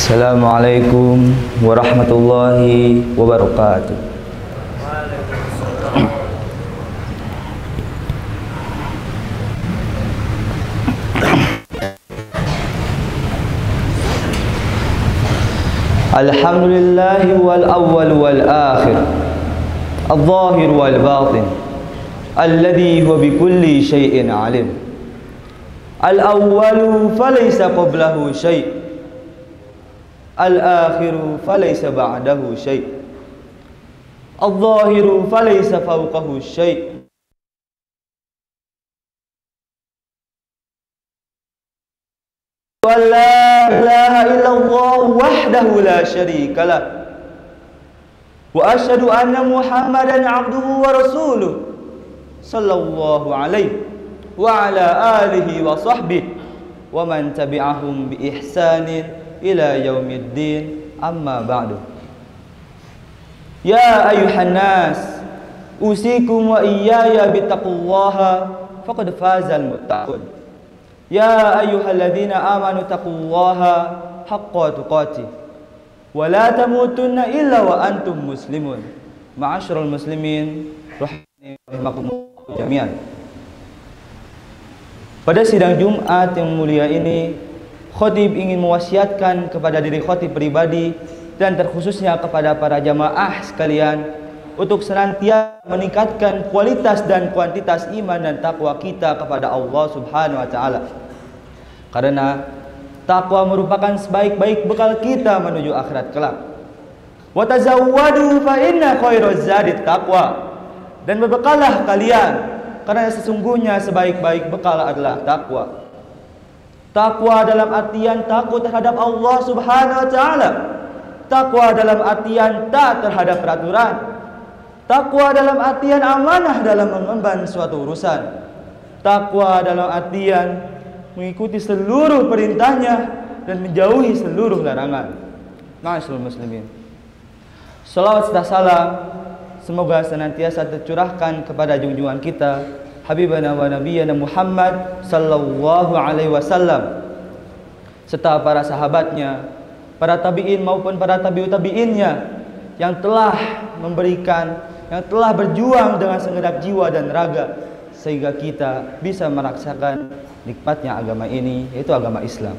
Assalamualaikum warahmatullahi wabarakatuh. Alhamdulillahi wal awwal wal akhir, al-zahir wal batin, alladhi huwa bikulli syai'in alim. Al-awwalu falaysa qablahu syai', al-akhiru falaysa ba'dahu syai', al-zahiru falaysa fawqahu syai'. Wa la ilaha illallah wahdahu la syarika lah, wa asyhadu anna Muhammadan abduhu wa rasuluh sallallahu alaihi wa ala alihi wa sahbihi wa man tabi'ahum bi ihsanin ila yaumiddin, amma ba'du. Ya ayuhan nas, usikum wa iyaya bittaqullaha faqad fazal muttaqun. Ya ayyuhalladzina amanu taqullaha haqqa tuqatih wa la tamutunna illa wa antum muslimun. Ma'asyiral muslimin rahimani wa rahimakumullah jami'an. Pada sidang Jumat yang mulia ini, khatib ingin mewasiatkan kepada diri khatib pribadi dan terkhususnya kepada para jamaah sekalian untuk senantiasa meningkatkan kualitas dan kuantitas iman dan takwa kita kepada Allah Subhanahu wa taala. Karena takwa merupakan sebaik-baik bekal kita menuju akhirat kelak. Wa tazawwadu fa inna khairaz zadit taqwa. Dan berbekalah kalian karena sesungguhnya sebaik-baik bekal adalah takwa. Takwa dalam artian takut terhadap Allah Subhanahu wa taala. Takwa dalam artian taat terhadap peraturan. Takwa dalam artian amanah dalam mengemban suatu urusan. Takwa dalam artian mengikuti seluruh perintahnya dan menjauhi seluruh larangan. Ma'asyiral muslimin, salawat serta salam semoga senantiasa tercurahkan kepada junjungan kita Habibana wa Nabiyyana Muhammad sallallahu alaihi wasallam serta para sahabatnya, para tabi'in maupun para tabi'ut tabi'innya yang telah memberikan, yang telah berjuang dengan segenap jiwa dan raga sehingga kita bisa merasakan nikmatnya agama ini, yaitu agama Islam.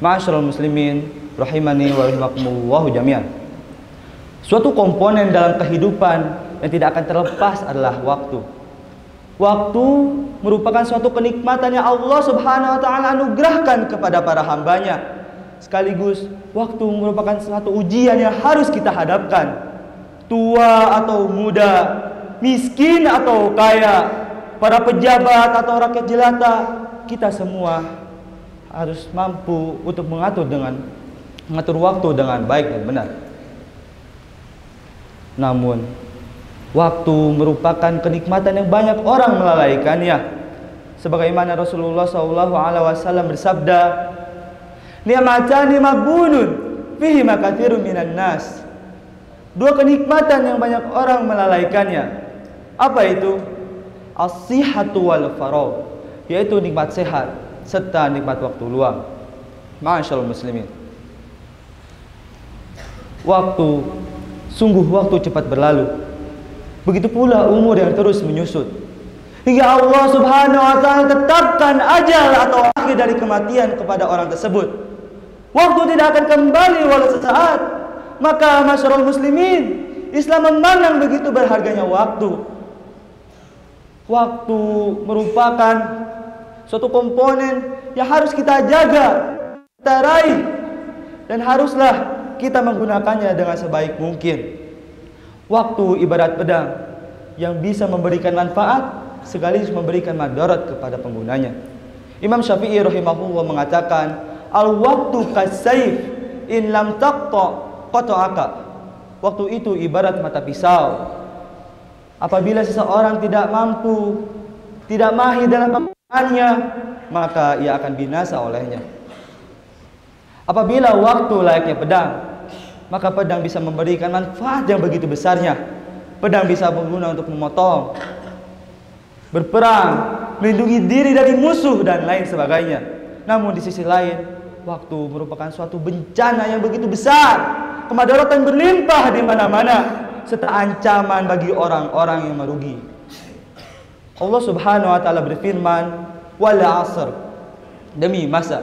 Ma'asyiral muslimin rahimani wa rahimakumullah jami'an. Suatu komponen dalam kehidupan yang tidak akan terlepas adalah waktu. Waktu merupakan suatu kenikmatan yang Allah Subhanahu wa taala anugerahkan kepada para hambanya. Sekaligus waktu merupakan suatu ujian yang harus kita hadapkan. Tua atau muda, miskin atau kaya, para pejabat atau rakyat jelata, kita semua harus mampu untuk mengatur waktu dengan baik dan benar. Namun waktu merupakan kenikmatan yang banyak orang melalaikannya. Sebagaimana Rasulullah SAW bersabda, "Ni'matani maghbunun fihi makatsirun minan nas." Dua kenikmatan yang banyak orang melalaikannya. Apa itu? As-sihhatu wal faragh, yaitu nikmat sehat serta nikmat waktu luang. Ma'asyiral muslimin, sungguh waktu cepat berlalu. Begitu pula umur yang terus menyusut hingga Allah Subhanahu wa taala tetapkan ajal atau akhir dari kematian kepada orang tersebut. Waktu tidak akan kembali walau sesaat. Maka masyarul muslimin, Islam memandang begitu berharganya waktu. Waktu merupakan suatu komponen yang harus kita jaga, kita raih, dan haruslah kita menggunakannya dengan sebaik mungkin. Waktu ibarat pedang yang bisa memberikan manfaat sekaligus memberikan madarat kepada penggunanya. Imam Syafi'i rahimahullah mengatakan, al-waktu kasayf in lam taqta qata'aka. Waktu itu ibarat mata pisau. Apabila seseorang tidak mampu, tidak mahir dalam penggunaannya, maka ia akan binasa olehnya. Apabila waktu layaknya pedang, maka pedang bisa memberikan manfaat yang begitu besarnya. Pedang bisa berguna untuk memotong, berperang, melindungi diri dari musuh dan lain sebagainya. Namun di sisi lain, waktu merupakan suatu bencana yang begitu besar, kemadaratan berlimpah di mana-mana, serta ancaman bagi orang-orang yang merugi. Allah Subhanahu wa taala berfirman, "Wal 'asr," demi masa.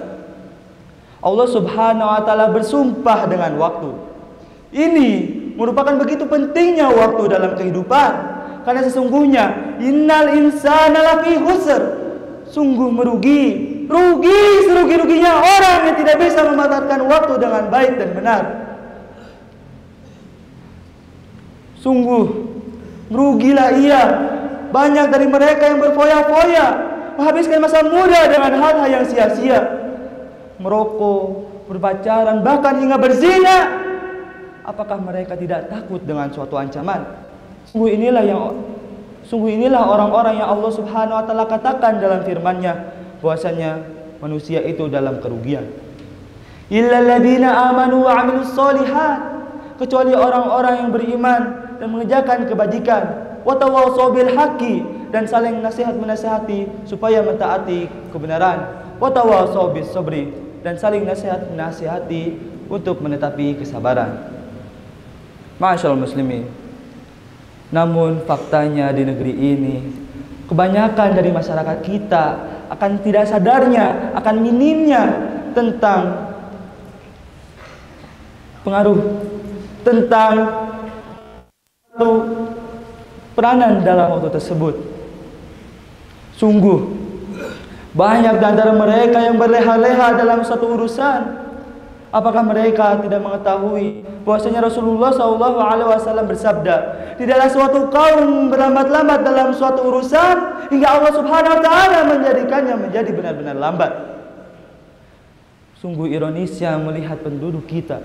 Allah Subhanahu wa taala bersumpah dengan waktu. Ini merupakan begitu pentingnya waktu dalam kehidupan, karena sesungguhnya innal insana lafi khusr, sungguh rugi serugi-ruginya orang yang tidak bisa memanfaatkan waktu dengan baik dan benar. Sungguh merugilah ia. Banyak dari mereka yang berfoya-foya, menghabiskan masa muda dengan hal-hal yang sia-sia, merokok, berpacaran, bahkan hingga berzina. Apakah mereka tidak takut dengan suatu ancaman? Sungguh inilah orang-orang yang Allah Subhanahu wa taala katakan dalam firman-Nya bahwasanya manusia itu dalam kerugian. Illal ladzina amanu wa 'amilus sholihat, kecuali orang-orang yang beriman dan mengerjakan kebajikan, wa tawassaw bil haqqi, dan saling nasihat menasihati supaya mentaati kebenaran, wa tawassaw bis sabri, dan saling nasihat menasihati untuk menetapi kesabaran. Ma'asyiral muslimin, namun faktanya di negeri ini kebanyakan dari masyarakat kita akan tidak sadarnya, akan minimnya tentang pengaruh, tentang peranan dalam waktu tersebut. Sungguh banyak di antara mereka yang berleha-leha dalam suatu urusan. Apakah mereka tidak mengetahui bahwasanya Rasulullah SAW bersabda, tidaklah suatu kaum berlambat-lambat dalam suatu urusan hingga Allah Subhanahu wa taala menjadikannya menjadi benar-benar lambat. Sungguh ironisnya melihat penduduk kita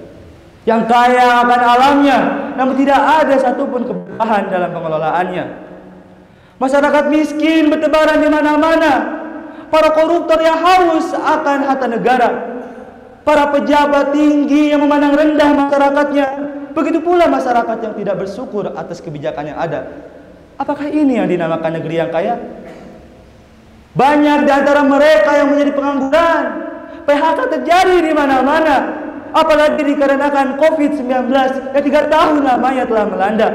yang kaya akan alamnya, namun tidak ada satupun keberkahan dalam pengelolaannya. Masyarakat miskin bertebaran di mana-mana. Para koruptor yang haus akan harta negara. Para pejabat tinggi yang memandang rendah masyarakatnya. Begitu pula masyarakat yang tidak bersyukur atas kebijakan yang ada. Apakah ini yang dinamakan negeri yang kaya? Banyak di antara mereka yang menjadi pengangguran. PHK terjadi di mana-mana. Apalagi dikarenakan COVID-19 yang 3 tahun lamanya telah melanda.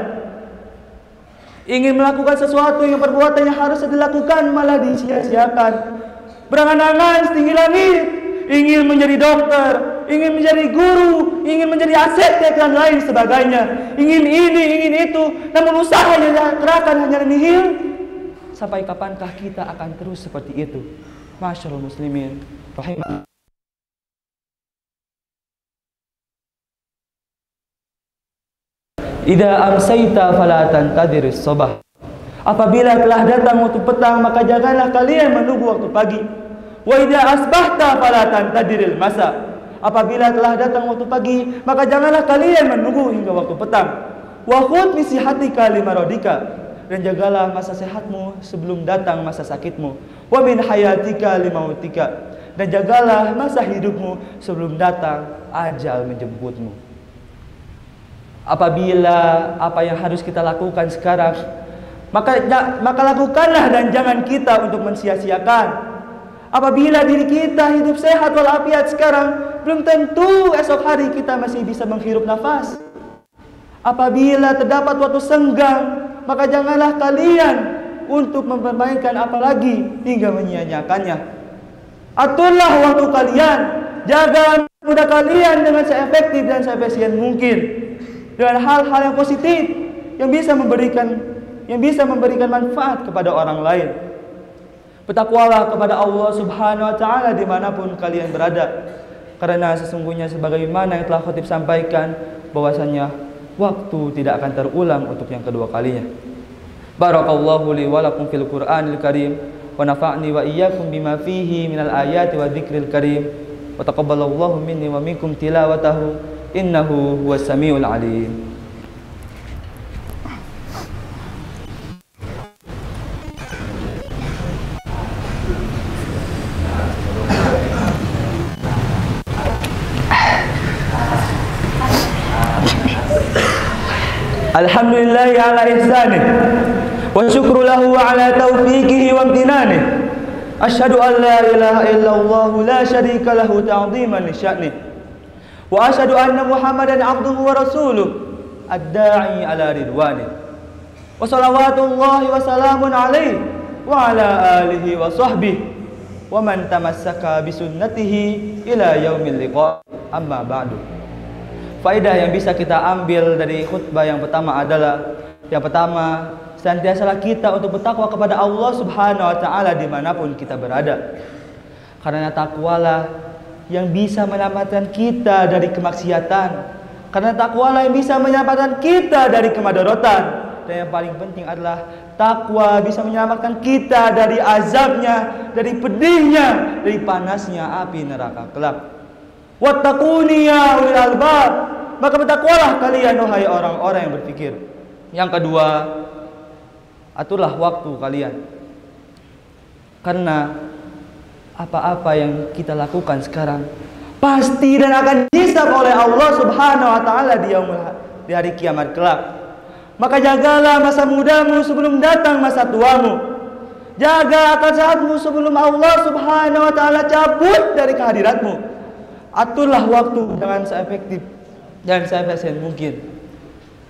Ingin melakukan sesuatu yang perbuatan yang harus dilakukan malah disia-siakan. Berangan-angan setinggi langit, ingin menjadi dokter, ingin menjadi guru, ingin menjadi arsitek dan lain sebagainya. Ingin ini, ingin itu, namun usahanya kerahkan hanya nihil. Sampai kapankah kita akan terus seperti itu? Masyaallah muslimin rahimah. Idza amsayta fala tantadhiris sabah. Apabila telah datang waktu petang, maka janganlah kalian menunggu waktu pagi. Wa idza asbahta fala tantadhiril masa. Apabila telah datang waktu pagi, maka janganlah kalian menunggu hingga waktu petang. Wa khudh bi sihatika limaradika, dan jagalah masa sehatmu sebelum datang masa sakitmu. Wa min hayatika limautika, dan jagalah masa hidupmu sebelum datang ajal menjemputmu. Apabila apa yang harus kita lakukan sekarang, maka lakukanlah dan jangan kita untuk mensia-siakan. Apabila diri kita hidup sehat walafiat sekarang, belum tentu esok hari kita masih bisa menghirup nafas. Apabila terdapat waktu senggang, maka janganlah kalian untuk mempermainkan apalagi hingga menyia-nyiakannya. Aturlah waktu kalian, jaga muda kalian dengan seefektif dan seefisien mungkin, dengan hal-hal yang positif yang bisa memberikan manfaat kepada orang lain. Bertakwalah kepada Allah Subhanahu wa taala dimanapun kalian berada, karena sesungguhnya sebagaimana yang telah khatib sampaikan bahwasanya waktu tidak akan terulang untuk yang kedua kalinya. Barakallahu li wa lakum fil Qur'anil Karim wa nafa'ni wa iyyakum bima fihi minal ayati wa dzikril karim wa taqabbalallahu minni wa minkum tilawatahu innahu huwas samiul alim. Alhamdulillahi ala ihsanih wa syukru lahu ala taufiqihi wa amtinanih Asyhadu an la ilaha illallah la syarika lahu ta'dhiman li sya'nih. Wa asyhadu anna Muhammadan abduhu wa rasuluh ad-da'i ala ridwanih. Wa salawatullahi wa salamun alaihi wa ala alihi wa sahbihi wa man tamassaka bi sunnatihi ila yaumil liqa. Amma ba'du. Faedah yang bisa kita ambil dari khutbah yang pertama adalah, yang pertama, senantiasalah kita untuk bertakwa kepada Allah Subhanahu wa taala dimanapun kita berada. Karena takwalah yang bisa menyelamatkan kita dari kemaksiatan. Karena takwalah yang bisa menyelamatkan kita dari kemadaratan. Dan yang paling penting adalah takwa bisa menyelamatkan kita dari azabnya, dari pedihnya, dari panasnya api neraka kelak. Wattaquni ya ulil albab. Maka bertakwalah kalian wahai orang-orang yang berpikir. Yang kedua, aturlah waktu kalian. Karena apa-apa yang kita lakukan sekarang pasti dan akan dihisab oleh Allah Subhanahu wa taala di hari kiamat kelak. Maka jagalah masa mudamu sebelum datang masa tuamu. Jaga akal sehatmu sebelum Allah Subhanahu wa taala cabut dari kehadiratmu. Aturlah waktu dengan seefektif dan seefisien mungkin.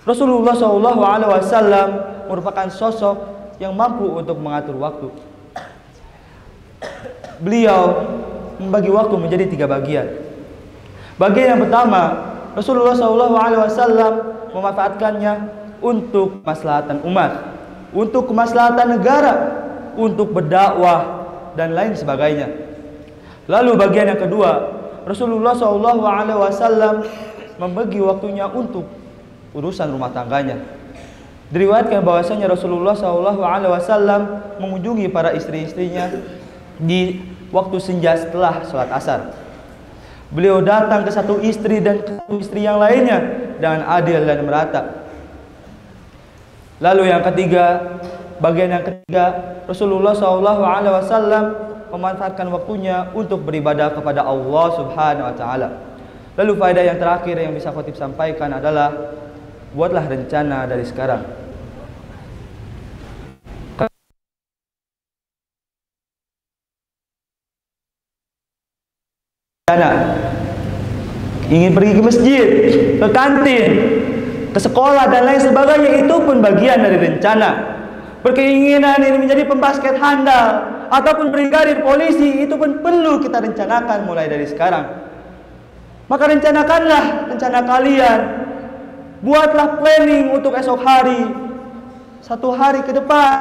Rasulullah SAW merupakan sosok yang mampu untuk mengatur waktu. Beliau membagi waktu menjadi 3 bagian. Bagian yang pertama, Rasulullah SAW memanfaatkannya untuk kemaslahatan umat, untuk kemaslahatan negara, untuk berdakwah dan lain sebagainya. Lalu bagian yang kedua, Rasulullah SAW membagi waktunya untuk urusan rumah tangganya. Diriwayatkan bahwasanya Rasulullah SAW mengunjungi para istri-istrinya di waktu senja setelah sholat asar. Beliau datang ke satu istri dan ke istri yang lainnya dengan adil dan merata. Lalu yang ketiga, bagian yang ketiga, Rasulullah SAW memanfaatkan waktunya untuk beribadah kepada Allah Subhanahu wa taala. Lalu faedah yang terakhir yang bisa khotib sampaikan adalah, buatlah rencana dari sekarang. Ingin pergi ke masjid, ke kantin, ke sekolah dan lain sebagainya, itu pun bagian dari rencana. Berkeinginan ini menjadi pembasket handal ataupun brigadir polisi, itu pun perlu kita rencanakan mulai dari sekarang. Maka rencanakanlah rencana kalian. Buatlah planning untuk esok hari, 1 hari ke depan,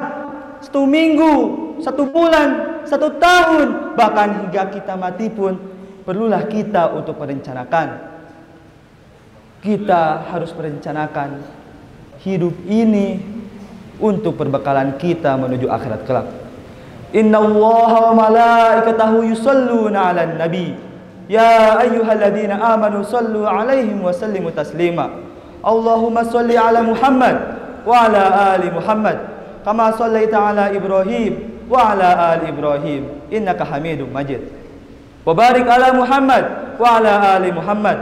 1 minggu, 1 bulan, 1 tahun, bahkan hingga kita mati pun perlulah kita untuk merencanakan. Kita harus merencanakan hidup ini untuk perbekalan kita menuju akhirat kelak. Innallaha wa malaikatahu yusholluna 'alan nabi. Ya ayyuhalladzina amanu shallu 'alaihi wa sallimu taslima. Allahumma shalli 'ala Muhammad wa 'ala ali Muhammad kama shallaita 'ala Ibrahim wa 'ala ali Ibrahim innaka Hamidum Majid. Wa barik 'ala Muhammad wa 'ala ali Muhammad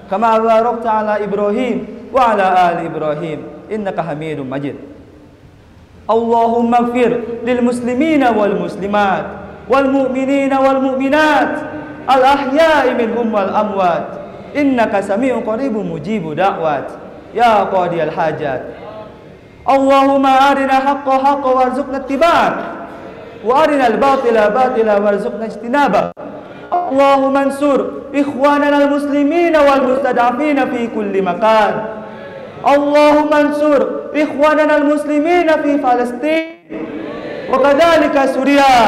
kama barakta 'ala Ibrahim wa 'ala ali Ibrahim innaka Hamidum Majid. Allahumma ighfir lil muslimina wal muslimat wal mu'minina wal mu'minat al ahya'i minhum wal amwat innaka sami'un qaribun mujibu da'wat ya qadiyal hajat. Allahumma arina haqqa haqqa warzuqna ittiba'ah wa arina al batila batila warzuqna ijtinabah. Allahumma ansur ikhwanana al muslimina wal mustad'afina fi kulli makan. Allahumma ansur ikhwanana al muslimina fi Palestin wa kadzalika Suriah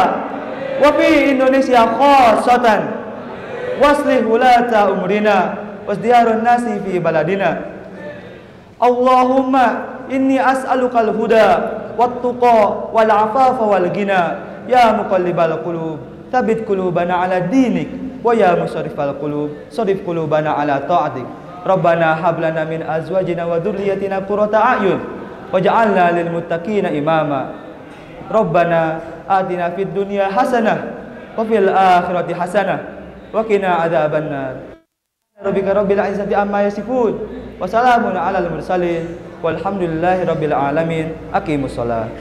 wa fi Indonesia khassatan waslih wulata umrina wasdiyarun nasi fi baladina. Allahumma inni as'aluka al huda wat tuqa wal afafa wal ghina ya muqallibal qulub tsabbit qulubana ala dinik wa ya musarrifal qulub sarif qulubana ala ta'atik. Rabbana hab lana min azwajina wa dhurriyyatina qurrata a'yun waj'alna lil muttaqina imama. Rabbana atina fid dunya hasanah wa fil akhirati hasanah wa qina adzabannar. Rabbika rabbil izzati amma yasifun wa salamun alal mursalin walhamdulillahi rabbil alamin. Aqimus shalah.